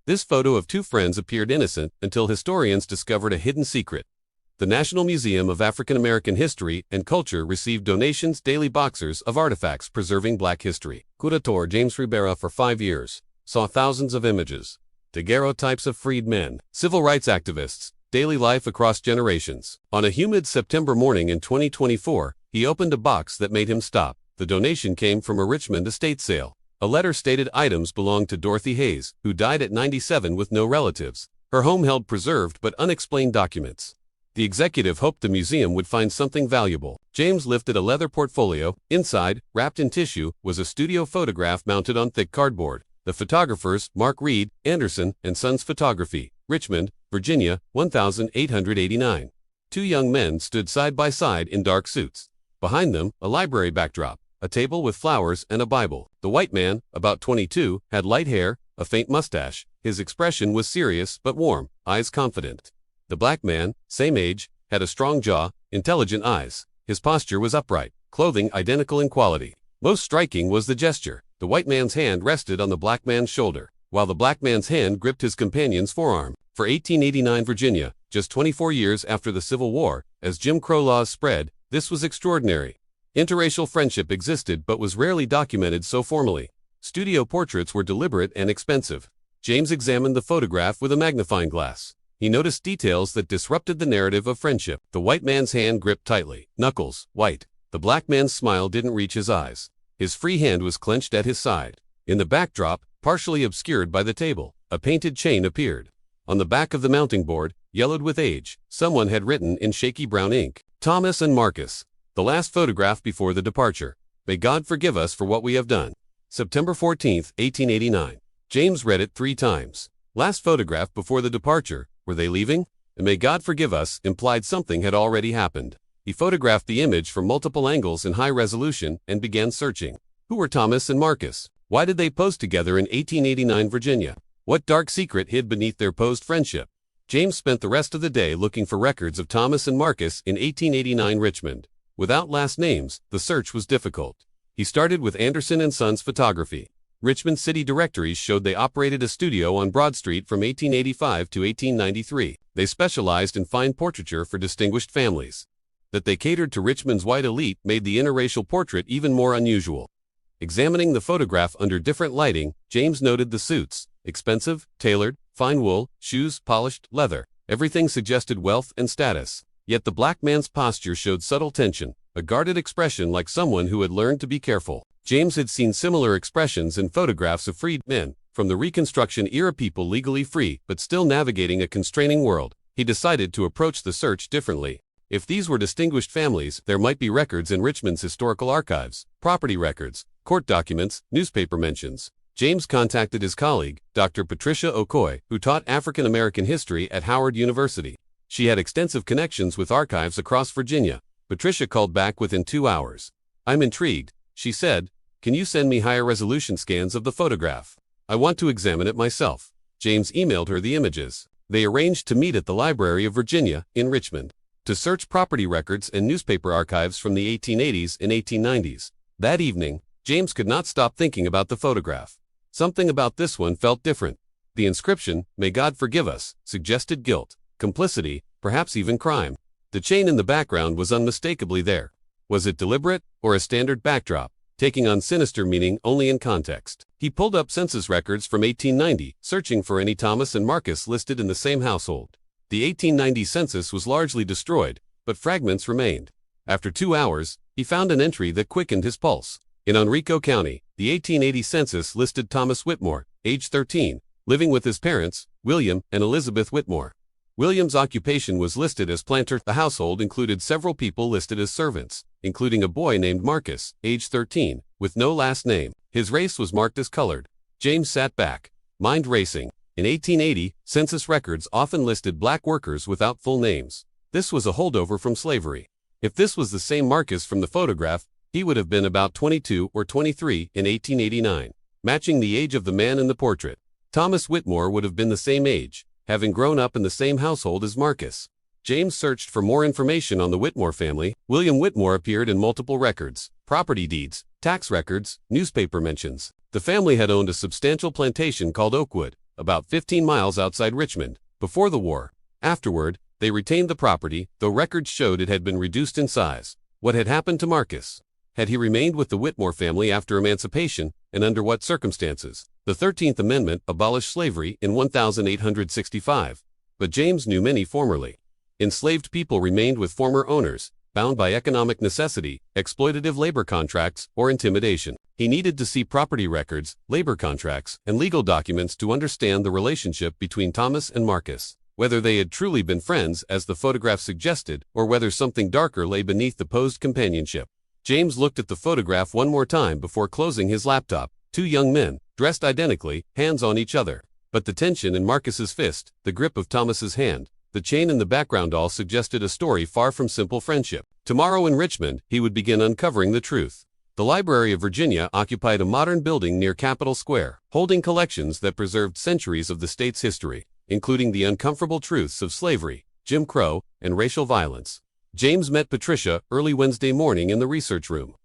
This photo of two friends appeared innocent until historians discovered a hidden secret. The National Museum of African American History and Culture received donations daily boxers of artifacts preserving Black history. Curator James Ribera for 5 years saw thousands of images, daguerreotypes of freed men, civil rights activists, daily life across generations. On a humid September morning in 2024, he opened a box that made him stop. The donation came from a Richmond estate sale. A letter stated items belonged to Dorothy Hayes, who died at 97 with no relatives. Her home held preserved but unexplained documents. The executive hoped the museum would find something valuable. James lifted a leather portfolio. Inside, wrapped in tissue, was a studio photograph mounted on thick cardboard. The photographers, Mark Reed, Anderson and Sons Photography, Richmond, Virginia, 1889. Two young men stood side by side in dark suits. Behind them, a library backdrop, a table with flowers and a Bible. The white man, about 22, had light hair, a faint mustache. His expression was serious but warm, eyes confident. The black man, same age, had a strong jaw, intelligent eyes. His posture was upright, clothing identical in quality. Most striking was the gesture. The white man's hand rested on the black man's shoulder, while the black man's hand gripped his companion's forearm. For 1889 Virginia, just 24 years after the Civil War, as Jim Crow laws spread, this was extraordinary. Interracial friendship existed but was rarely documented so formally. Studio portraits were deliberate and expensive. James examined the photograph with a magnifying glass. He noticed details that disrupted the narrative of friendship. The white man's hand gripped tightly, knuckles white. The black man's smile didn't reach his eyes. His free hand was clenched at his side. In the backdrop, partially obscured by the table, a painted chain appeared. On the back of the mounting board, yellowed with age, someone had written in shaky brown ink, "Thomas and Marcus, the last photograph before the departure. May God forgive us for what we have done." September 14, 1889. James read it 3 times. Last photograph before the departure. Were they leaving? And "may God forgive us" implied something had already happened. He photographed the image from multiple angles in high resolution and began searching. Who were Thomas and Marcus? Why did they pose together in 1889 Virginia? What dark secret hid beneath their posed friendship? James spent the rest of the day looking for records of Thomas and Marcus in 1889 Richmond. Without last names, the search was difficult. He started with Anderson and Sons Photography. Richmond city directories showed they operated a studio on Broad Street from 1885 to 1893. They specialized in fine portraiture for distinguished families. That they catered to Richmond's white elite made the interracial portrait even more unusual. Examining the photograph under different lighting, James noted the suits: expensive, tailored, fine wool, shoes, polished, leather. Everything suggested wealth and status. Yet the black man's posture showed subtle tension, a guarded expression like someone who had learned to be careful. James had seen similar expressions in photographs of freed men, from the Reconstruction era, people legally free but still navigating a constraining world. He decided to approach the search differently. If these were distinguished families, there might be records in Richmond's historical archives, property records, court documents, newspaper mentions. James contacted his colleague, Dr. Patricia Okoye, who taught African American history at Howard University. She had extensive connections with archives across Virginia. Patricia called back within 2 hours. "I'm intrigued," she said. "Can you send me higher resolution scans of the photograph? I want to examine it myself." James emailed her the images. They arranged to meet at the Library of Virginia in Richmond to search property records and newspaper archives from the 1880s and 1890s. That evening, James could not stop thinking about the photograph. Something about this one felt different. The inscription, "May God forgive us," suggested guilt, complicity, perhaps even crime. The chain in the background was unmistakably there. Was it deliberate, or a standard backdrop, taking on sinister meaning only in context? He pulled up census records from 1890, searching for any Thomas and Marcus listed in the same household. The 1890 census was largely destroyed, but fragments remained. After 2 hours, he found an entry that quickened his pulse. In Henrico County, the 1880 census listed Thomas Whitmore, age 13, living with his parents, William and Elizabeth Whitmore. William's occupation was listed as planter. The household included several people listed as servants, including a boy named Marcus, age 13, with no last name. His race was marked as colored. James sat back, mind racing. In 1880, census records often listed black workers without full names. This was a holdover from slavery. If this was the same Marcus from the photograph, he would have been about 22 or 23 in 1889, matching the age of the man in the portrait. Thomas Whitmore would have been the same age, having grown up in the same household as Marcus. James searched for more information on the Whitmore family. William Whitmore appeared in multiple records, property deeds, tax records, newspaper mentions. The family had owned a substantial plantation called Oakwood, about 15 miles outside Richmond, before the war. Afterward, they retained the property, though records showed it had been reduced in size. What had happened to Marcus? Had he remained with the Whitmore family after emancipation, and under what circumstances? The 13th Amendment abolished slavery in 1865, but James knew many formerly. Enslaved people remained with former owners, bound by economic necessity, exploitative labor contracts, or intimidation. He needed to see property records, labor contracts, and legal documents to understand the relationship between Thomas and Marcus, whether they had truly been friends as the photograph suggested, or whether something darker lay beneath the posed companionship. James looked at the photograph one more time before closing his laptop. Two young men, dressed identically, hands on each other. But the tension in Marcus's fist, the grip of Thomas's hand, the chain in the background all suggested a story far from simple friendship. Tomorrow in Richmond, he would begin uncovering the truth. The Library of Virginia occupied a modern building near Capitol Square, holding collections that preserved centuries of the state's history, including the uncomfortable truths of slavery, Jim Crow, and racial violence. James met Patricia early Wednesday morning in the research room.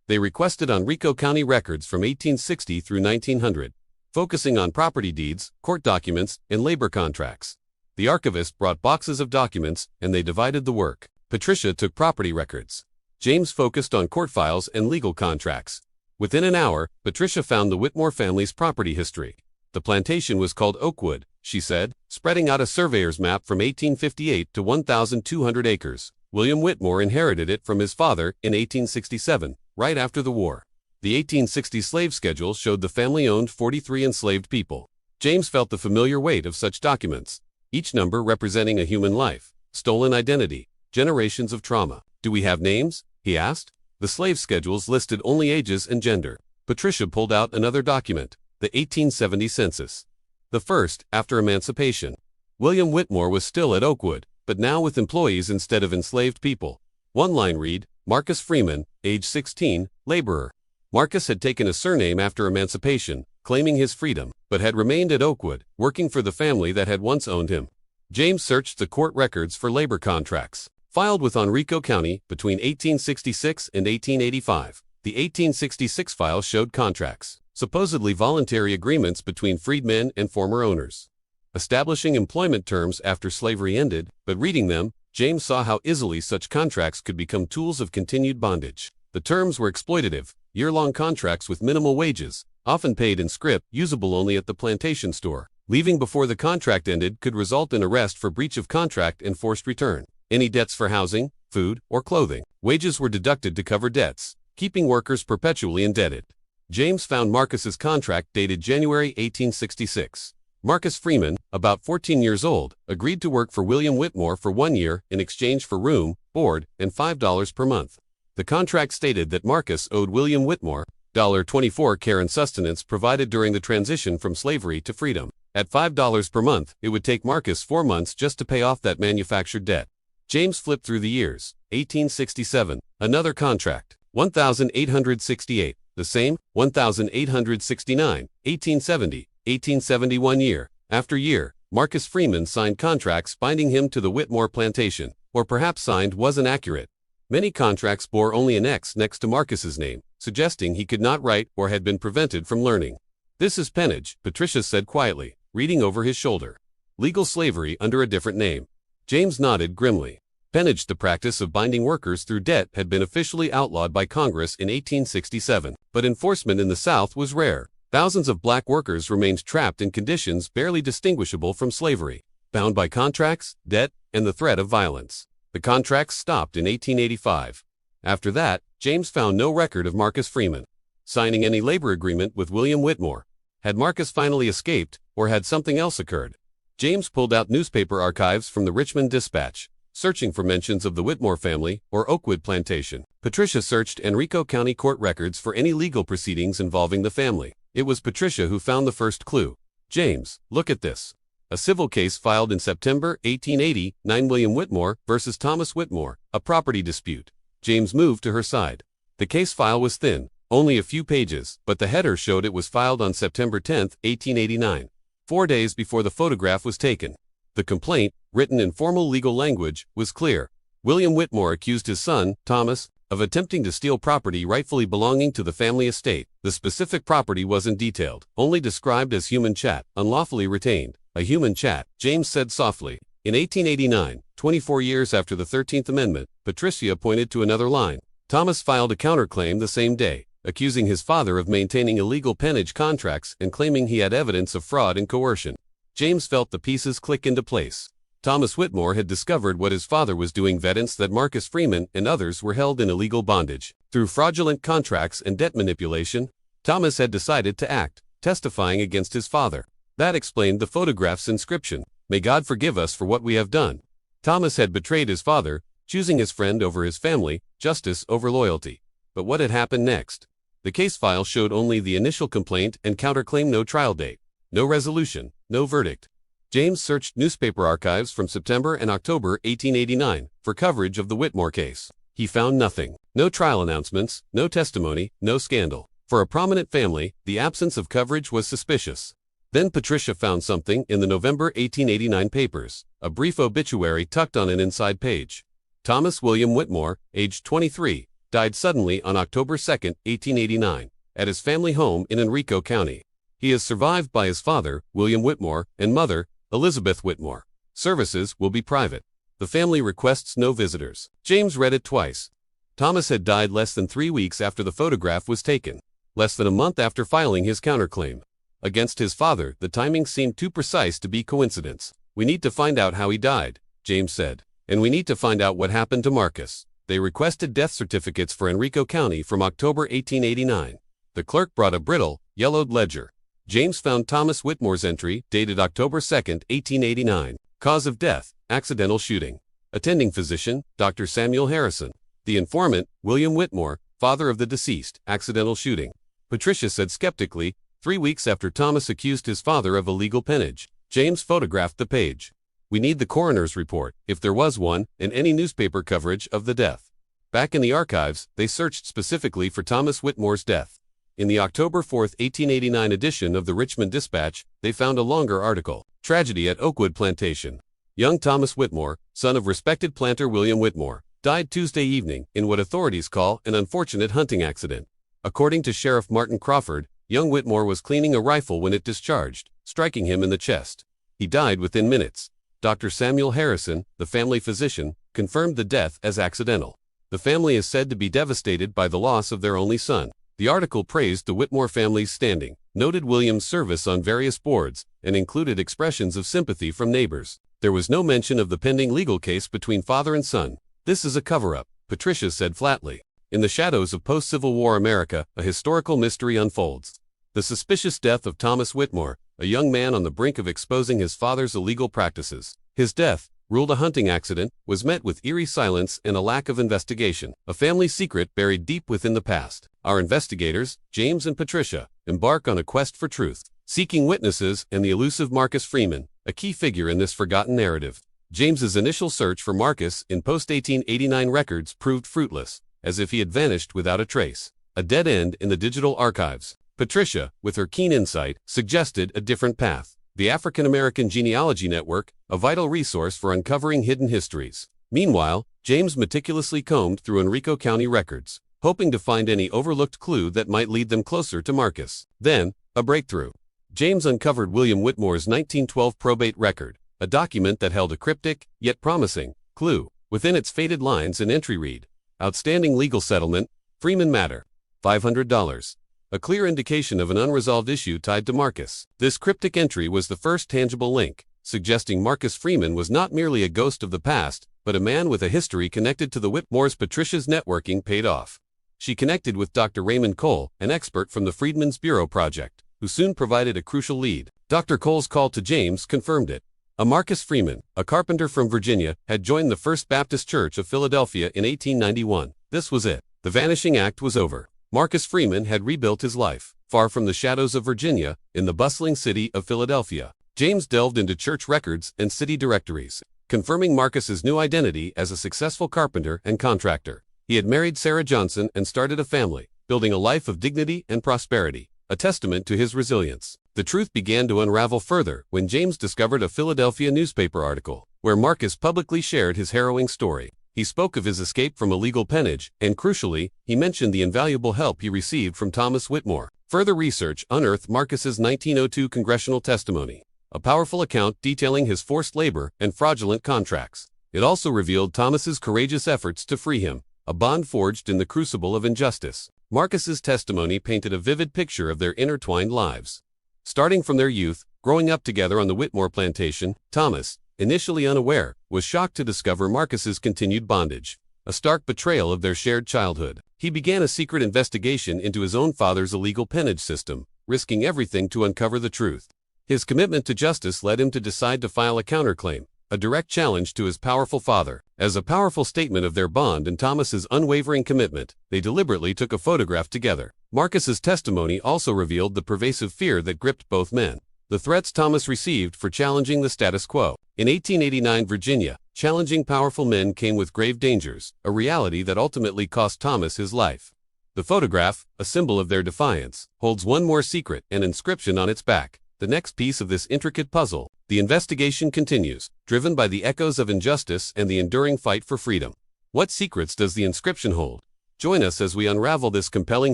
They requested Henrico County records from 1860 through 1900, focusing on property deeds, court documents, and labor contracts. The archivist brought boxes of documents, and they divided the work. Patricia took property records. James focused on court files and legal contracts. Within an hour, Patricia found the Whitmore family's property history. The plantation was called Oakwood, she said, spreading out a surveyor's map from 1858 to 1,200 acres. William Whitmore inherited it from his father in 1867, right after the war. The 1860 slave schedule showed the family owned 43 enslaved people. James felt the familiar weight of such documents, each number representing a human life, stolen identity, generations of trauma. "Do we have names?" he asked. The slave schedules listed only ages and gender. Patricia pulled out another document, the 1870 census. The first, after emancipation. William Whitmore was still at Oakwood, but now with employees instead of enslaved people. One line read, Marcus Freeman, age 16, laborer. Marcus had taken a surname after emancipation, claiming his freedom, but had remained at Oakwood, working for the family that had once owned him. James searched the court records for labor contracts, filed with Henrico County between 1866 and 1885. The 1866 file showed contracts, supposedly voluntary agreements between freedmen and former owners, establishing employment terms after slavery ended, but reading them, James saw how easily such contracts could become tools of continued bondage. The terms were exploitative, year-long contracts with minimal wages, often paid in scrip, usable only at the plantation store. Leaving before the contract ended could result in arrest for breach of contract and forced return. Any debts for housing, food, or clothing. Wages were deducted to cover debts, keeping workers perpetually indebted. James found Marcus's contract dated January 1866. Marcus Freeman, about 14 years old, agreed to work for William Whitmore for 1 year in exchange for room, board, and $5 per month. The contract stated that Marcus owed William Whitmore $24 care and sustenance provided during the transition from slavery to freedom. At $5 per month, it would take Marcus 4 months just to pay off that manufactured debt. James flipped through the years. 1867, another contract. 1868, the same. 1869, 1870, 1871. Year after year, Marcus Freeman signed contracts binding him to the Whitmore plantation, or perhaps signed wasn't accurate. Many contracts bore only an X next to Marcus's name, suggesting he could not write or had been prevented from learning. "This is pennage," Patricia said quietly, reading over his shoulder. "Legal slavery under a different name." James nodded grimly. Pennage, the practice of binding workers through debt, had been officially outlawed by Congress in 1867, but enforcement in the South was rare. Thousands of black workers remained trapped in conditions barely distinguishable from slavery, bound by contracts, debt, and the threat of violence. The contracts stopped in 1885. After that, James found no record of Marcus Freeman signing any labor agreement with William Whitmore. Had Marcus finally escaped, or had something else occurred? James pulled out newspaper archives from the Richmond Dispatch, searching for mentions of the Whitmore family or Oakwood plantation. Patricia searched Henrico County court records for any legal proceedings involving the family. It was Patricia who found the first clue. "James, look at this. A civil case filed in September 1880, 9 William Whitmore versus Thomas Whitmore, a property dispute." James moved to her side. The case file was thin, only a few pages, but the header showed it was filed on September 10, 1889, 4 days before the photograph was taken. The complaint, written in formal legal language, was clear. William Whitmore accused his son, Thomas, of attempting to steal property rightfully belonging to the family estate. The specific property wasn't detailed, only described as human chat, unlawfully retained. A human chat, James said softly. In 1889, 24 years after the 13th Amendment, Patricia pointed to another line. Thomas filed a counterclaim the same day, accusing his father of maintaining illegal pennage contracts and claiming he had evidence of fraud and coercion. James felt the pieces click into place. Thomas Whitmore had discovered what his father was doing, evidence that Marcus Freeman and others were held in illegal bondage. Through fraudulent contracts and debt manipulation, Thomas had decided to act, testifying against his father. That explained the photograph's inscription, "May God forgive us for what we have done." Thomas had betrayed his father, choosing his friend over his family, justice over loyalty. But what had happened next? The case file showed only the initial complaint and counterclaim, no trial date, no resolution, no verdict. James searched newspaper archives from September and October 1889 for coverage of the Whitmore case. He found nothing. No trial announcements, no testimony, no scandal. For a prominent family, the absence of coverage was suspicious. Then Patricia found something in the November 1889 papers, a brief obituary tucked on an inside page. Thomas William Whitmore, aged 23, died suddenly on October 2, 1889, at his family home in Henrico County. He is survived by his father, William Whitmore, and mother, Elizabeth Whitmore. Services will be private. The family requests no visitors. James read it twice. Thomas had died less than 3 weeks after the photograph was taken, less than a month after filing his counterclaim. Against his father, the timing seemed too precise to be coincidence. "We need to find out how he died," James said. "And we need to find out what happened to Marcus." They requested death certificates for Henrico County from October 1889. The clerk brought a brittle, yellowed ledger. James found Thomas Whitmore's entry, dated October 2, 1889. Cause of death, accidental shooting. Attending physician, Dr. Samuel Harrison. The informant, William Whitmore, father of the deceased, accidental shooting. Patricia said skeptically, 3 weeks after Thomas accused his father of illegal pennage. James photographed the page. "We need the coroner's report, if there was one, and any newspaper coverage of the death." Back in the archives, they searched specifically for Thomas Whitmore's death. In the October 4, 1889 edition of the Richmond Dispatch, they found a longer article. Tragedy at Oakwood Plantation. Young Thomas Whitmore, son of respected planter William Whitmore, died Tuesday evening in what authorities call an unfortunate hunting accident. According to Sheriff Martin Crawford, young Whitmore was cleaning a rifle when it discharged, striking him in the chest. He died within minutes. Dr. Samuel Harrison, the family physician, confirmed the death as accidental. The family is said to be devastated by the loss of their only son. The article praised the Whitmore family's standing, noted William's service on various boards, and included expressions of sympathy from neighbors. There was no mention of the pending legal case between father and son. "This is a cover-up," Patricia said flatly. In the shadows of post-Civil War America, a historical mystery unfolds. The suspicious death of Thomas Whitmore, a young man on the brink of exposing his father's illegal practices. His death, ruled a hunting accident, was met with eerie silence and a lack of investigation, a family secret buried deep within the past. Our investigators, James and Patricia, embark on a quest for truth, seeking witnesses and the elusive Marcus Freeman, a key figure in this forgotten narrative. James's initial search for Marcus in post-1889 records proved fruitless, as if he had vanished without a trace. A dead end in the digital archives. Patricia, with her keen insight, suggested a different path. The African American Genealogy Network, a vital resource for uncovering hidden histories. Meanwhile, James meticulously combed through Henrico County records, hoping to find any overlooked clue that might lead them closer to Marcus. Then, a breakthrough. James uncovered William Whitmore's 1912 probate record, a document that held a cryptic, yet promising, clue. Within its faded lines an entry read, "Outstanding legal settlement, Freeman matter, $500. A clear indication of an unresolved issue tied to Marcus. This cryptic entry was the first tangible link, suggesting Marcus Freeman was not merely a ghost of the past, but a man with a history connected to the Whitmores. Patricia's networking paid off. She connected with Dr. Raymond Cole, an expert from the Freedmen's Bureau Project, who soon provided a crucial lead. Dr. Cole's call to James confirmed it. A Marcus Freeman, a carpenter from Virginia, had joined the First Baptist Church of Philadelphia in 1891. This was it. The vanishing act was over. Marcus Freeman had rebuilt his life, far from the shadows of Virginia, in the bustling city of Philadelphia. James delved into church records and city directories, confirming Marcus's new identity as a successful carpenter and contractor. He had married Sarah Johnson and started a family, building a life of dignity and prosperity, a testament to his resilience. The truth began to unravel further when James discovered a Philadelphia newspaper article, where Marcus publicly shared his harrowing story. He spoke of his escape from illegal pennage, and crucially, he mentioned the invaluable help he received from Thomas Whitmore. Further research unearthed Marcus's 1902 congressional testimony, a powerful account detailing his forced labor and fraudulent contracts. It also revealed Thomas's courageous efforts to free him, a bond forged in the crucible of injustice. Marcus's testimony painted a vivid picture of their intertwined lives. Starting from their youth, growing up together on the Whitmore plantation, Thomas, initially unaware, was shocked to discover Marcus's continued bondage, a stark betrayal of their shared childhood. He began a secret investigation into his own father's illegal pennage system, risking everything to uncover the truth. His commitment to justice led him to decide to file a counterclaim, a direct challenge to his powerful father. As a powerful statement of their bond and Thomas's unwavering commitment, they deliberately took a photograph together. Marcus's testimony also revealed the pervasive fear that gripped both men. The threats Thomas received for challenging the status quo. In 1889 Virginia, challenging powerful men came with grave dangers, a reality that ultimately cost Thomas his life. The photograph, a symbol of their defiance, holds one more secret, an inscription on its back. The next piece of this intricate puzzle. The investigation continues, driven by the echoes of injustice and the enduring fight for freedom. What secrets does the inscription hold? Join us as we unravel this compelling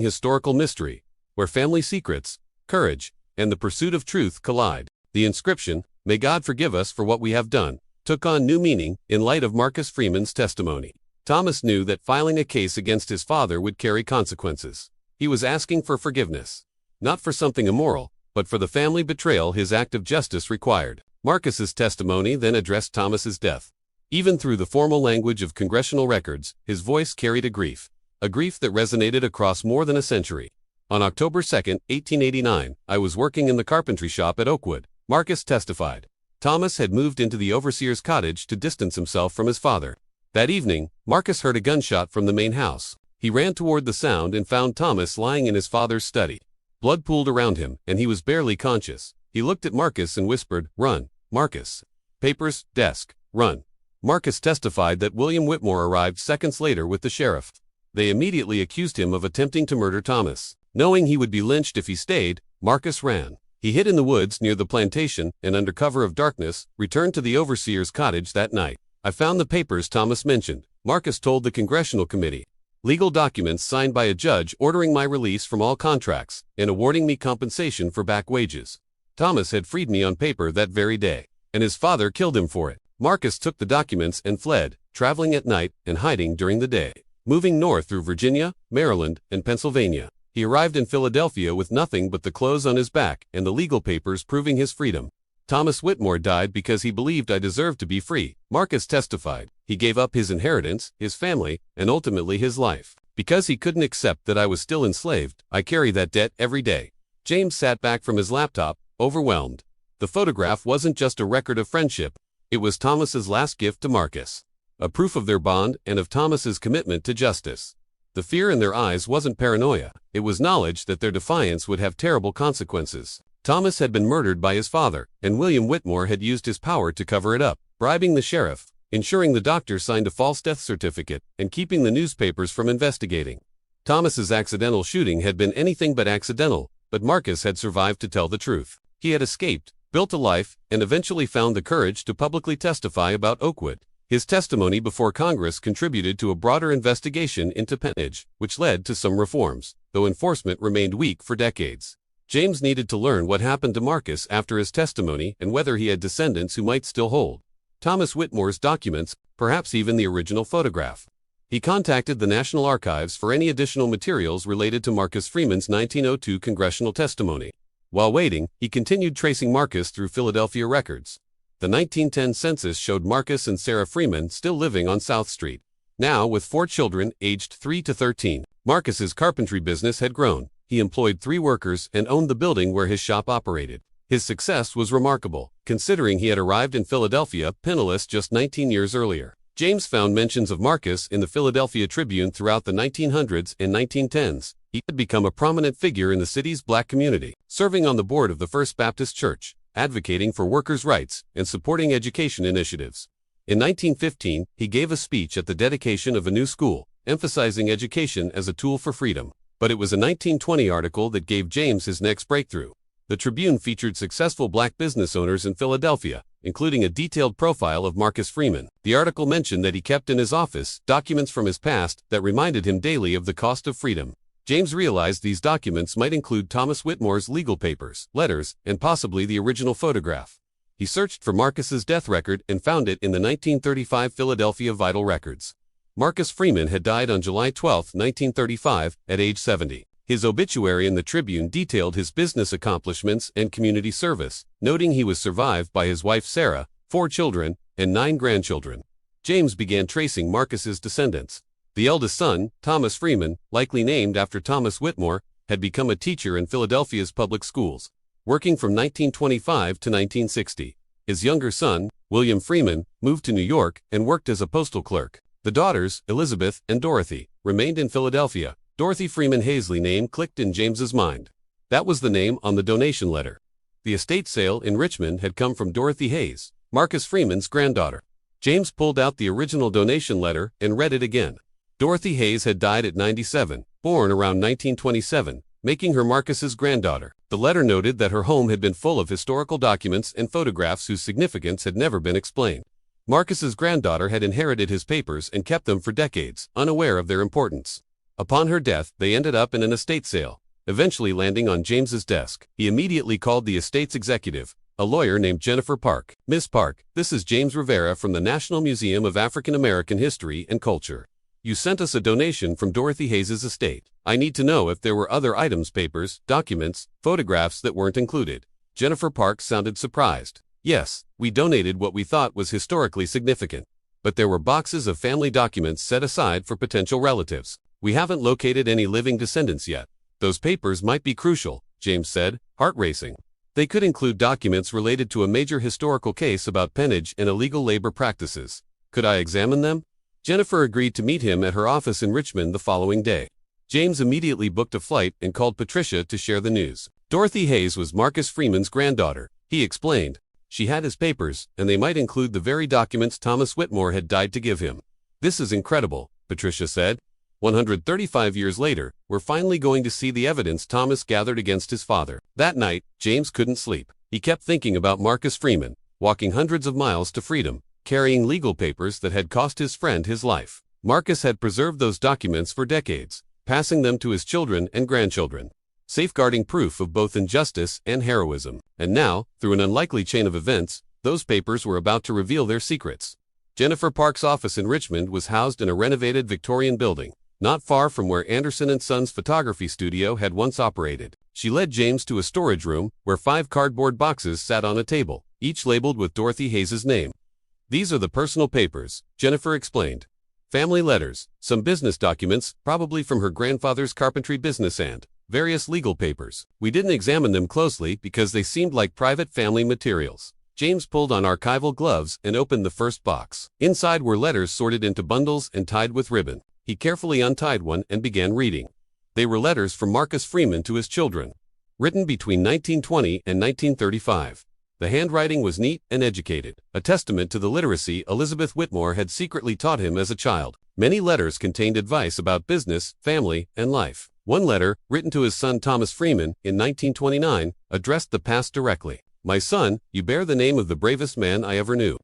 historical mystery, where family secrets, courage, and the pursuit of truth collide. The inscription, "May God forgive us for what we have done," took on new meaning in light of Marcus Freeman's testimony. Thomas knew that filing a case against his father would carry consequences. He was asking for forgiveness, not for something immoral, but for the family betrayal his act of justice required. Marcus's testimony then addressed Thomas's death. Even through the formal language of congressional records, his voice carried a grief that resonated across more than a century. On October 2, 1889, I was working in the carpentry shop at Oakwood, Marcus testified. Thomas had moved into the overseer's cottage to distance himself from his father. That evening, Marcus heard a gunshot from the main house. He ran toward the sound and found Thomas lying in his father's study. Blood pooled around him, and he was barely conscious. He looked at Marcus and whispered, "Run, Marcus. Papers, desk, run." Marcus testified that William Whitmore arrived seconds later with the sheriff. They immediately accused him of attempting to murder Thomas. Knowing he would be lynched if he stayed, Marcus ran. He hid in the woods near the plantation and under cover of darkness, returned to the overseer's cottage that night. "I found the papers Thomas mentioned," Marcus told the congressional committee. "Legal documents signed by a judge ordering my release from all contracts and awarding me compensation for back wages. Thomas had freed me on paper that very day, and his father killed him for it." Marcus took the documents and fled, traveling at night and hiding during the day. Moving north through Virginia, Maryland, and Pennsylvania, he arrived in Philadelphia with nothing but the clothes on his back and the legal papers proving his freedom. "Thomas Whitmore died because he believed I deserved to be free," Marcus testified. "He gave up his inheritance, his family, and ultimately his life. Because he couldn't accept that I was still enslaved, I carry that debt every day." James sat back from his laptop, overwhelmed. The photograph wasn't just a record of friendship. It was Thomas's last gift to Marcus, a proof of their bond and of Thomas's commitment to justice. The fear in their eyes wasn't paranoia. It was knowledge that their defiance would have terrible consequences. Thomas had been murdered by his father, and William Whitmore had used his power to cover it up, bribing the sheriff, ensuring the doctor signed a false death certificate, and keeping the newspapers from investigating. Thomas's accidental shooting had been anything but accidental, but Marcus had survived to tell the truth. He had escaped, built a life, and eventually found the courage to publicly testify about Oakwood. His testimony before Congress contributed to a broader investigation into pennage, which led to some reforms, though enforcement remained weak for decades. James needed to learn what happened to Marcus after his testimony and whether he had descendants who might still hold Thomas Whitmore's documents, perhaps even the original photograph. He contacted the National Archives for any additional materials related to Marcus Freeman's 1902 congressional testimony. While waiting, he continued tracing Marcus through Philadelphia records. The 1910 census showed Marcus and Sarah Freeman still living on South Street. Now, with 4 children, aged 3 to 13, Marcus's carpentry business had grown. He employed 3 workers and owned the building where his shop operated. His success was remarkable, considering he had arrived in Philadelphia penniless just 19 years earlier. James found mentions of Marcus in the Philadelphia Tribune throughout the 1900s and 1910s. He had become a prominent figure in the city's black community, serving on the board of the First Baptist Church, advocating for workers' rights and supporting education initiatives. In 1915, he gave a speech at the dedication of a new school, emphasizing education as a tool for freedom. But it was a 1920 article that gave James his next breakthrough. The Tribune featured successful black business owners in Philadelphia, including a detailed profile of Marcus Freeman. The article mentioned that he kept in his office documents from his past that reminded him daily of the cost of freedom. James realized these documents might include Thomas Whitmore's legal papers, letters, and possibly the original photograph. He searched for Marcus's death record and found it in the 1935 Philadelphia Vital Records. Marcus Freeman had died on July 12, 1935, at age 70. His obituary in the Tribune detailed his business accomplishments and community service, noting he was survived by his wife Sarah, 4 children, and 9 grandchildren. James began tracing Marcus's descendants. The eldest son, Thomas Freeman, likely named after Thomas Whitmore, had become a teacher in Philadelphia's public schools, working from 1925 to 1960. His younger son, William Freeman, moved to New York and worked as a postal clerk. The daughters, Elizabeth and Dorothy, remained in Philadelphia. Dorothy Freeman Hazley name clicked in James's mind. That was the name on the donation letter. The estate sale in Richmond had come from Dorothy Hayes, Marcus Freeman's granddaughter. James pulled out the original donation letter and read it again. Dorothy Hayes had died at 97, born around 1927, making her Marcus's granddaughter. The letter noted that her home had been full of historical documents and photographs whose significance had never been explained. Marcus's granddaughter had inherited his papers and kept them for decades, unaware of their importance. Upon her death, they ended up in an estate sale, eventually landing on James's desk. He immediately called the estate's executive, a lawyer named Jennifer Park. "Miss Park, this is James Rivera from the National Museum of African American History and Culture. You sent us a donation from Dorothy Hayes' estate. I need to know if there were other items, papers, documents, photographs that weren't included." Jennifer Park sounded surprised. "Yes, we donated what we thought was historically significant. But there were boxes of family documents set aside for potential relatives. We haven't located any living descendants yet. Those papers might be crucial," James said, heart racing. "They could include documents related to a major historical case about peonage and illegal labor practices. Could I examine them?" Jennifer agreed to meet him at her office in Richmond the following day. James immediately booked a flight and called Patricia to share the news. Dorothy Hayes was Marcus Freeman's granddaughter, he explained. She had his papers, and they might include the very documents Thomas Whitmore had died to give him. "This is incredible," Patricia said. 135 years later, we're finally going to see the evidence Thomas gathered against his father. That night, James couldn't sleep. He kept thinking about Marcus Freeman, walking hundreds of miles to freedom, carrying legal papers that had cost his friend his life. Marcus had preserved those documents for decades, passing them to his children and grandchildren, safeguarding proof of both injustice and heroism. And now, through an unlikely chain of events, those papers were about to reveal their secrets. Jennifer Park's office in Richmond was housed in a renovated Victorian building, not far from where Anderson & Sons photography studio had once operated. She led James to a storage room where 5 cardboard boxes sat on a table, each labeled with Dorothy Hayes' name. "These are the personal papers," Jennifer explained. "Family letters, some business documents, probably from her grandfather's carpentry business, and various legal papers. We didn't examine them closely because they seemed like private family materials." James pulled on archival gloves and opened the first box. Inside were letters sorted into bundles and tied with ribbon. He carefully untied one and began reading. They were letters from Marcus Freeman to his children, written between 1920 and 1935. The handwriting was neat and educated, a testament to the literacy Elizabeth Whitmore had secretly taught him as a child. Many letters contained advice about business, family, and life. One letter, written to his son Thomas Freeman in 1929, addressed the past directly. "My son, you bear the name of the bravest man I ever knew.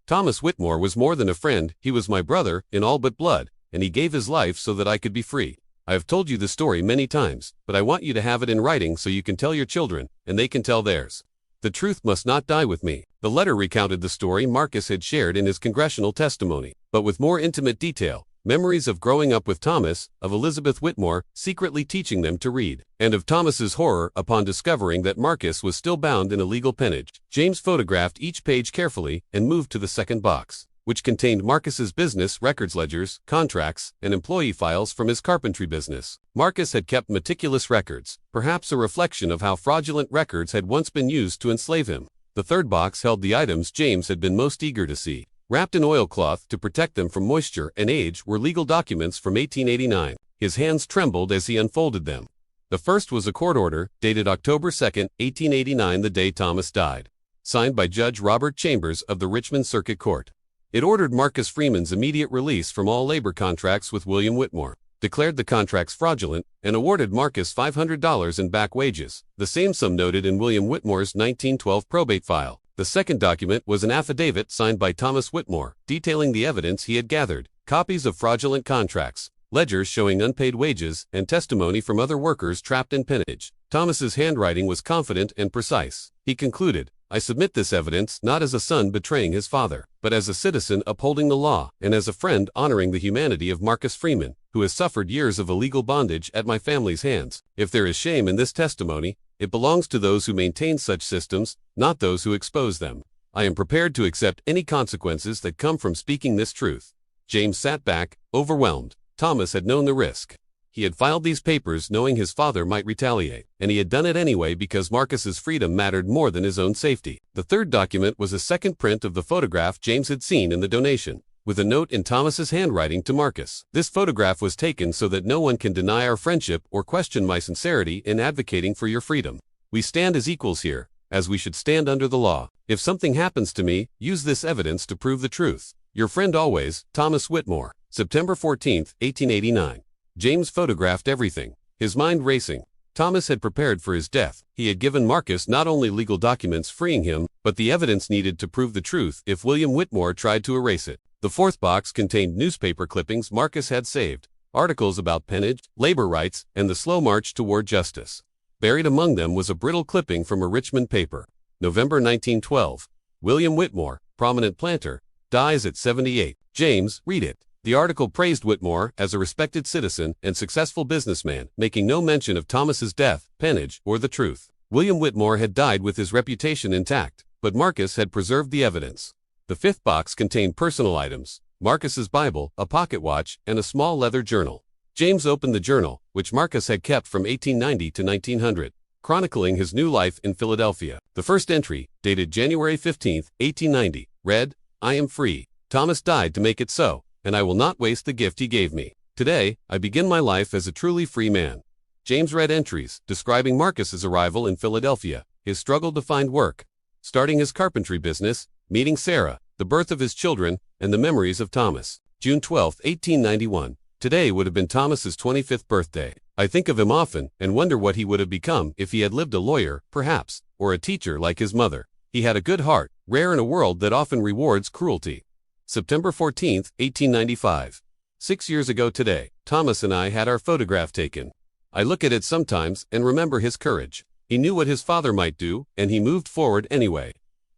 Thomas Whitmore was more than a friend, he was my brother, in all but blood, and he gave his life so that I could be free. I have told you the story many times, but I want you to have it in writing so you can tell your children, and they can tell theirs. The truth must not die with me." The letter recounted the story Marcus had shared in his congressional testimony, but with more intimate detail. Memories of growing up with Thomas, of Elizabeth Whitmore secretly teaching them to read, and of Thomas's horror upon discovering that Marcus was still bound in illegal peonage. James photographed each page carefully and moved to the second box, which contained Marcus's business records, ledgers, contracts, and employee files from his carpentry business. Marcus had kept meticulous records, perhaps a reflection of how fraudulent records had once been used to enslave him. The third box held the items James had been most eager to see. Wrapped in oilcloth to protect them from moisture and age were legal documents from 1889. His hands trembled as he unfolded them. The first was a court order, dated October 2, 1889, the day Thomas died, signed by Judge Robert Chambers of the Richmond Circuit Court. It ordered Marcus Freeman's immediate release from all labor contracts with William Whitmore, declared the contracts fraudulent, and awarded Marcus $500 in back wages, the same sum noted in William Whitmore's 1912 probate file. The second document was an affidavit signed by Thomas Whitmore, detailing the evidence he had gathered, copies of fraudulent contracts, ledgers showing unpaid wages, and testimony from other workers trapped in peonage. Thomas's handwriting was confident and precise. He concluded, "I submit this evidence not as a son betraying his father, but as a citizen upholding the law, and as a friend honoring the humanity of Marcus Freeman, who has suffered years of illegal bondage at my family's hands. If there is shame in this testimony, it belongs to those who maintain such systems, not those who expose them. I am prepared to accept any consequences that come from speaking this truth." James sat back, overwhelmed. Thomas had known the risk. He had filed these papers knowing his father might retaliate, and he had done it anyway because Marcus's freedom mattered more than his own safety. The third document was a second print of the photograph James had seen in the donation, with a note in Thomas's handwriting to Marcus. "This photograph was taken so that no one can deny our friendship or question my sincerity in advocating for your freedom. We stand as equals here, as we should stand under the law. If something happens to me, use this evidence to prove the truth. Your friend always, Thomas Whitmore." September 14, 1889. James photographed everything, his mind racing. Thomas had prepared for his death. He had given Marcus not only legal documents freeing him, but the evidence needed to prove the truth if William Whitmore tried to erase it. The fourth box contained newspaper clippings Marcus had saved, articles about peonage, labor rights, and the slow march toward justice. Buried among them was a brittle clipping from a Richmond paper. November 1912. William Whitmore, prominent planter, dies at 78. James, read it. The article praised Whitmore as a respected citizen and successful businessman, making no mention of Thomas's death, peonage, or the truth. William Whitmore had died with his reputation intact, but Marcus had preserved the evidence. The fifth box contained personal items, Marcus's Bible, a pocket watch, and a small leather journal. James opened the journal, which Marcus had kept from 1890 to 1900, chronicling his new life in Philadelphia. The first entry, dated January 15, 1890, read, "I am free. Thomas died to make it so, and I will not waste the gift he gave me. Today, I begin my life as a truly free man." James read entries describing Marcus's arrival in Philadelphia, his struggle to find work, starting his carpentry business, meeting Sarah, the birth of his children, and the memories of Thomas. June 12, 1891. Today would have been Thomas's 25th birthday. I think of him often and wonder what he would have become if he had lived a lawyer, perhaps, or a teacher like his mother. He had a good heart, rare in a world that often rewards cruelty. September 14, 1895. 6 years ago today, Thomas and I had our photograph taken. I look at it sometimes and remember his courage. He knew what his father might do, and he moved forward anyway.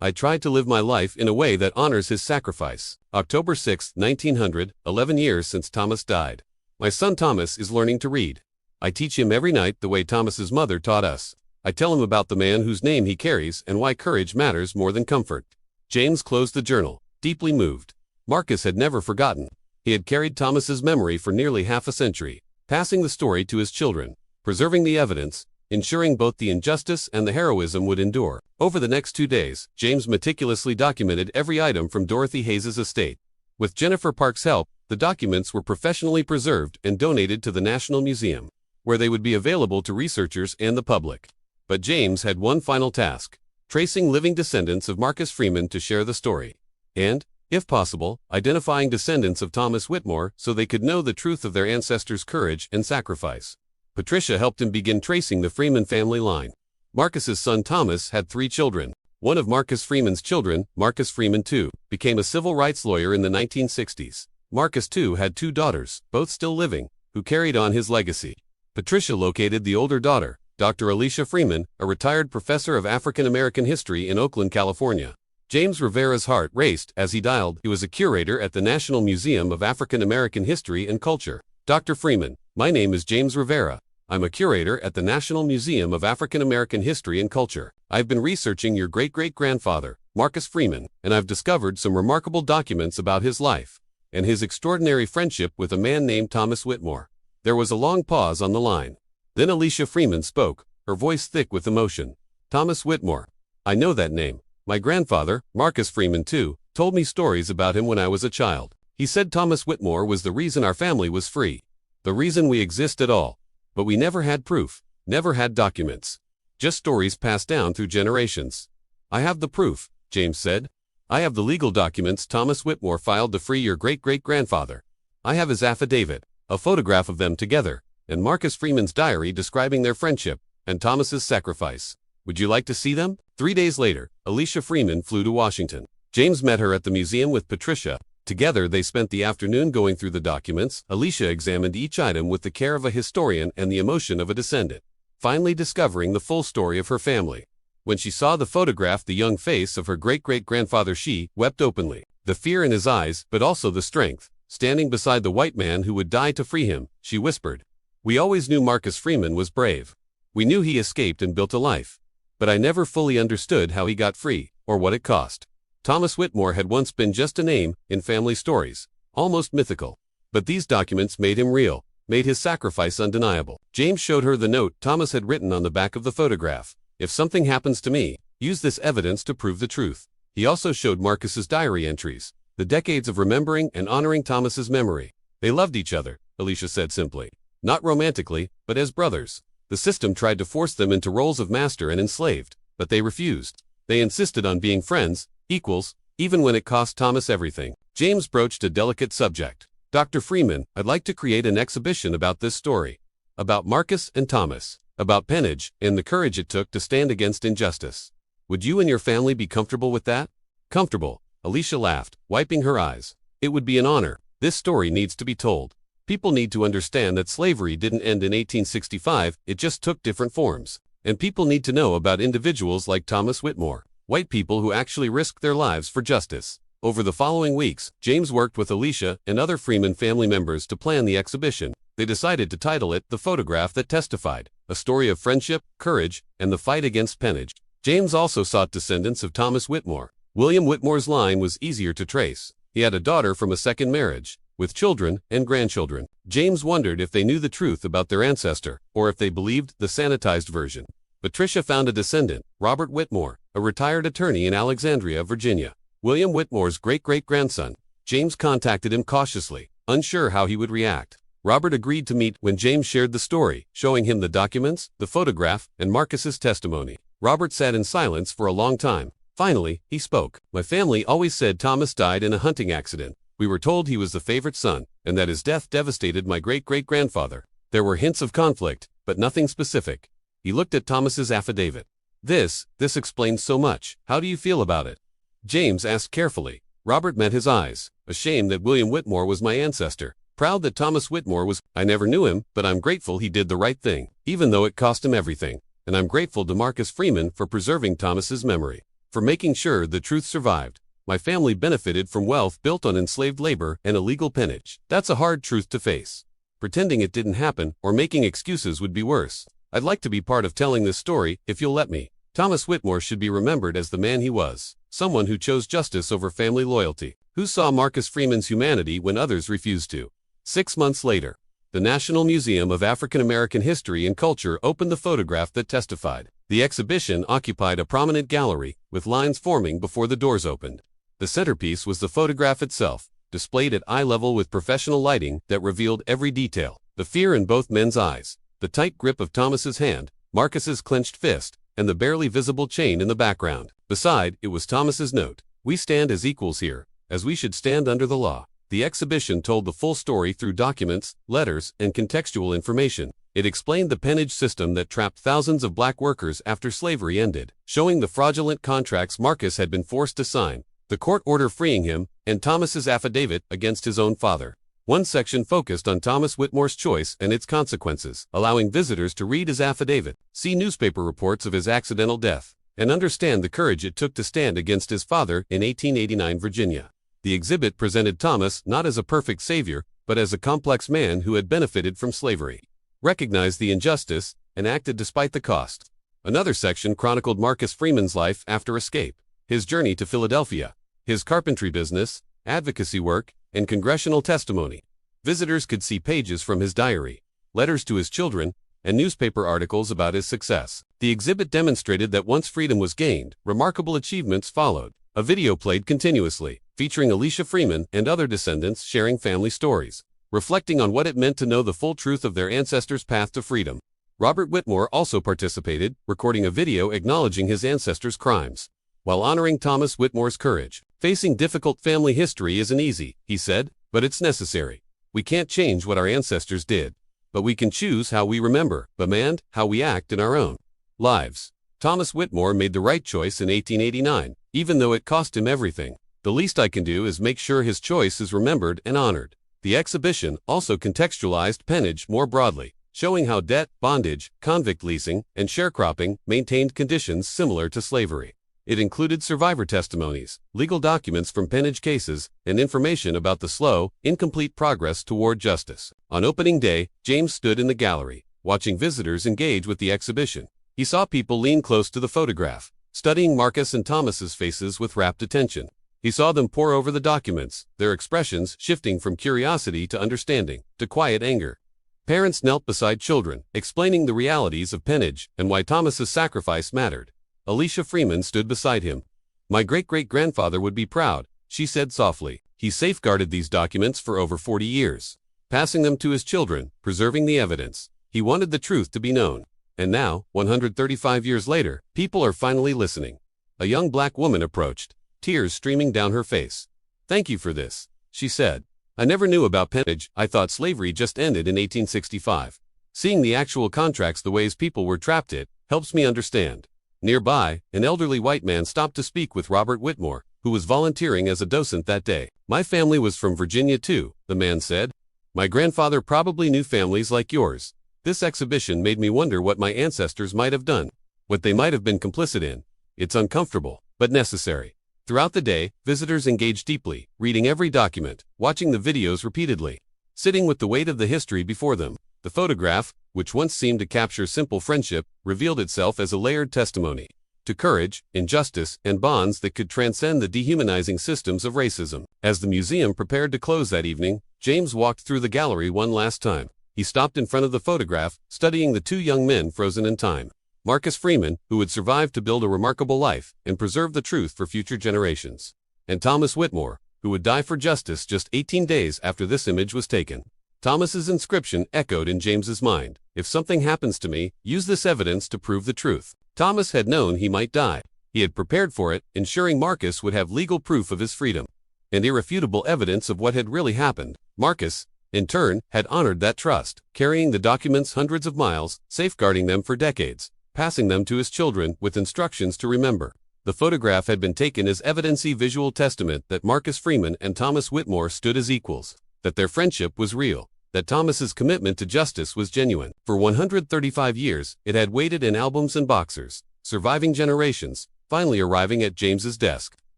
I tried to live my life in a way that honors his sacrifice. October 6, 1900, 11 years since Thomas died. My son Thomas is learning to read. I teach him every night the way Thomas's mother taught us. I tell him about the man whose name he carries and why courage matters more than comfort. James closed the journal, deeply moved. Marcus had never forgotten. He had carried Thomas's memory for nearly half a century, passing the story to his children, preserving the evidence, ensuring both the injustice and the heroism would endure. Over the next 2 days, James meticulously documented every item from Dorothy Hayes's estate. With Jennifer Park's help, the documents were professionally preserved and donated to the National Museum, where they would be available to researchers and the public. But James had one final task: tracing living descendants of Marcus Freeman to share the story. And, if possible, identifying descendants of Thomas Whitmore so they could know the truth of their ancestors' courage and sacrifice. Patricia helped him begin tracing the Freeman family line. Marcus's son Thomas had 3 children. One of Marcus Freeman's children, Marcus Freeman II, became a civil rights lawyer in the 1960s. Marcus II had 2 daughters, both still living, who carried on his legacy. Patricia located the older daughter, Dr. Alicia Freeman, a retired professor of African American history in Oakland, California. James Rivera's heart raced as he dialed. He was a curator at the National Museum of African American History and Culture. "Dr. Freeman, my name is James Rivera. I'm a curator at the National Museum of African American History and Culture. I've been researching your great-great-grandfather, Marcus Freeman, and I've discovered some remarkable documents about his life and his extraordinary friendship with a man named Thomas Whitmore." There was a long pause on the line. Then Alicia Freeman spoke, her voice thick with emotion. "Thomas Whitmore. I know that name. My grandfather, Marcus Freeman II, told me stories about him when I was a child. He said Thomas Whitmore was the reason our family was free, the reason we exist at all. But we never had proof, never had documents. Just stories passed down through generations." "I have the proof," James said. "I have the legal documents Thomas Whitmore filed to free your great-great-grandfather. I have his affidavit, a photograph of them together, and Marcus Freeman's diary describing their friendship and Thomas's sacrifice. Would you like to see them? 3 days later, Alicia Freeman flew to Washington. James met her at the museum with Patricia. Together they spent the afternoon going through the documents. Alicia examined each item with the care of a historian and the emotion of a descendant, finally discovering the full story of her family. When she saw the photograph, the young face of her great-great-grandfather, she wept openly. The fear in his eyes, but also the strength. Standing beside the white man who would die to free him, she whispered, "We always knew Marcus Freeman was brave. We knew he escaped and built a life. But I never fully understood how he got free, or what it cost." Thomas Whitmore had once been just a name in family stories, almost mythical. But these documents made him real, made his sacrifice undeniable. James showed her the note Thomas had written on the back of the photograph. "If something happens to me, use this evidence to prove the truth." He also showed Marcus's diary entries, the decades of remembering and honoring Thomas's memory. They loved each other, Alicia said simply. Not romantically, but as brothers. The system tried to force them into roles of master and enslaved, but they refused. They insisted on being friends, equals, even when it cost Thomas everything. James broached a delicate subject. "Dr. Freeman, I'd like to create an exhibition about this story. About Marcus and Thomas. About pennage and the courage it took to stand against injustice. Would you and your family be comfortable with that?" "Comfortable," Alicia laughed, wiping her eyes. "It would be an honor. This story needs to be told. People need to understand that slavery didn't end in 1865, it just took different forms. And people need to know about individuals like Thomas Whitmore, white people who actually risked their lives for justice." Over the following weeks, James worked with Alicia and other Freeman family members to plan the exhibition. They decided to title it "The Photograph That Testified," a story of friendship, courage, and the fight against pennage. James also sought descendants of Thomas Whitmore. William Whitmore's line was easier to trace. He had a daughter from a second marriage, with children and grandchildren. James wondered if they knew the truth about their ancestor, or if they believed the sanitized version. Patricia found a descendant, Robert Whitmore, a retired attorney in Alexandria, Virginia. William Whitmore's great-great-grandson. James contacted him cautiously, unsure how he would react. Robert agreed to meet when James shared the story, showing him the documents, the photograph, and Marcus's testimony. Robert sat in silence for a long time. Finally, he spoke. "My family always said Thomas died in a hunting accident. We were told he was the favorite son, and that his death devastated my great-great-grandfather. There were hints of conflict, but nothing specific." He looked at Thomas's affidavit. This explains so much. How do you feel about it?" James asked carefully. Robert met his eyes. "Ashamed that William Whitmore was my ancestor. Proud that Thomas Whitmore was. I never knew him, but I'm grateful he did the right thing, even though it cost him everything. And I'm grateful to Marcus Freeman for preserving Thomas's memory, for making sure the truth survived. My family benefited from wealth built on enslaved labor and illegal pennage. That's a hard truth to face. Pretending it didn't happen or making excuses would be worse. I'd like to be part of telling this story, if you'll let me. Thomas Whitmore should be remembered as the man he was, someone who chose justice over family loyalty, who saw Marcus Freeman's humanity when others refused to." 6 months later, the National Museum of African American History and Culture opened the photograph that testified. The exhibition occupied a prominent gallery, with lines forming before the doors opened. The centerpiece was the photograph itself, displayed at eye level with professional lighting that revealed every detail. The fear in both men's eyes, the tight grip of Thomas's hand, Marcus's clenched fist, and the barely visible chain in the background. Beside, it was Thomas's note. "We stand as equals here, as we should stand under the law." The exhibition told the full story through documents, letters, and contextual information. It explained the pennage system that trapped thousands of black workers after slavery ended, showing the fraudulent contracts Marcus had been forced to sign, the court order freeing him, and Thomas's affidavit against his own father. One section focused on Thomas Whitmore's choice and its consequences, allowing visitors to read his affidavit, see newspaper reports of his accidental death, and understand the courage it took to stand against his father in 1889 Virginia. The exhibit presented Thomas not as a perfect savior, but as a complex man who had benefited from slavery, recognized the injustice, and acted despite the cost. Another section chronicled Marcus Freeman's life after escape, his journey to Philadelphia, his carpentry business, advocacy work, and congressional testimony. Visitors could see pages from his diary, letters to his children, and newspaper articles about his success. The exhibit demonstrated that once freedom was gained, remarkable achievements followed. A video played continuously, featuring Alicia Freeman and other descendants sharing family stories, reflecting on what it meant to know the full truth of their ancestors' path to freedom. Robert Whitmore also participated, recording a video acknowledging his ancestors' crimes, while honoring Thomas Whitmore's courage. "Facing difficult family history isn't easy," he said, "but it's necessary. We can't change what our ancestors did, but we can choose how we remember, and how we act in our own lives." Thomas Whitmore made the right choice in 1889, even though it cost him everything. The least I can do is make sure his choice is remembered and honored. The exhibition also contextualized peonage more broadly, showing how debt, bondage, convict leasing, and sharecropping maintained conditions similar to slavery. It included survivor testimonies, legal documents from peonage cases, and information about the slow, incomplete progress toward justice. On opening day, James stood in the gallery, watching visitors engage with the exhibition. He saw people lean close to the photograph, studying Marcus and Thomas's faces with rapt attention. He saw them pore over the documents, their expressions shifting from curiosity to understanding, to quiet anger. Parents knelt beside children, explaining the realities of peonage and why Thomas's sacrifice mattered. Alicia Freeman stood beside him. "My great-great-grandfather would be proud," she said softly. "He safeguarded these documents for over 40 years, passing them to his children, preserving the evidence. He wanted the truth to be known. And now, 135 years later, people are finally listening." A young black woman approached, tears streaming down her face. "Thank you for this," she said. "I never knew about peonage. I thought slavery just ended in 1865. Seeing the actual contracts, the ways people were trapped, it helps me understand." Nearby, an elderly white man stopped to speak with Robert Whitmore, who was volunteering as a docent that day. "My family was from Virginia too," the man said. "My grandfather probably knew families like yours. This exhibition made me wonder what my ancestors might have done, what they might have been complicit in. It's uncomfortable, but necessary." Throughout the day, visitors engaged deeply, reading every document, watching the videos repeatedly, sitting with the weight of the history before them. The photograph, which once seemed to capture simple friendship, revealed itself as a layered testimony to courage, injustice, and bonds that could transcend the dehumanizing systems of racism. As the museum prepared to close that evening, James walked through the gallery one last time. He stopped in front of the photograph, studying the two young men frozen in time. Marcus Freeman, who would survive to build a remarkable life and preserve the truth for future generations, and Thomas Whitmore, who would die for justice just 18 days after this image was taken. Thomas's inscription echoed in James's mind. "If something happens to me, use this evidence to prove the truth." Thomas had known he might die. He had prepared for it, ensuring Marcus would have legal proof of his freedom and irrefutable evidence of what had really happened. Marcus, in turn, had honored that trust, carrying the documents hundreds of miles, safeguarding them for decades, passing them to his children with instructions to remember. The photograph had been taken as evidency visual testament that Marcus Freeman and Thomas Whitmore stood as equals, that their friendship was real, that Thomas's commitment to justice was genuine. For 135 years, it had waited in albums and boxers, surviving generations, finally arriving at James's desk,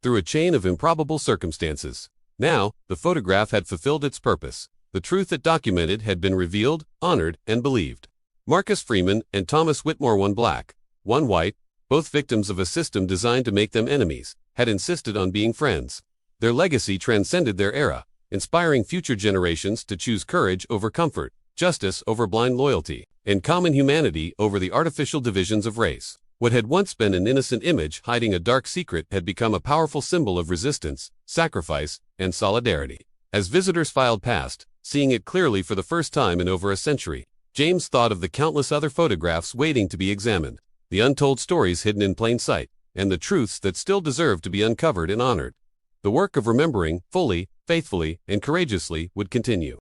through a chain of improbable circumstances. Now, the photograph had fulfilled its purpose. The truth it documented had been revealed, honored, and believed. Marcus Freeman and Thomas Whitmore, one black, one white, both victims of a system designed to make them enemies, had insisted on being friends. Their legacy transcended their era, inspiring future generations to choose courage over comfort, justice over blind loyalty, and common humanity over the artificial divisions of race. What had once been an innocent image hiding a dark secret had become a powerful symbol of resistance, sacrifice, and solidarity. As visitors filed past, seeing it clearly for the first time in over a century, James thought of the countless other photographs waiting to be examined, the untold stories hidden in plain sight, and the truths that still deserved to be uncovered and honored. The work of remembering, fully, faithfully, and courageously, would continue.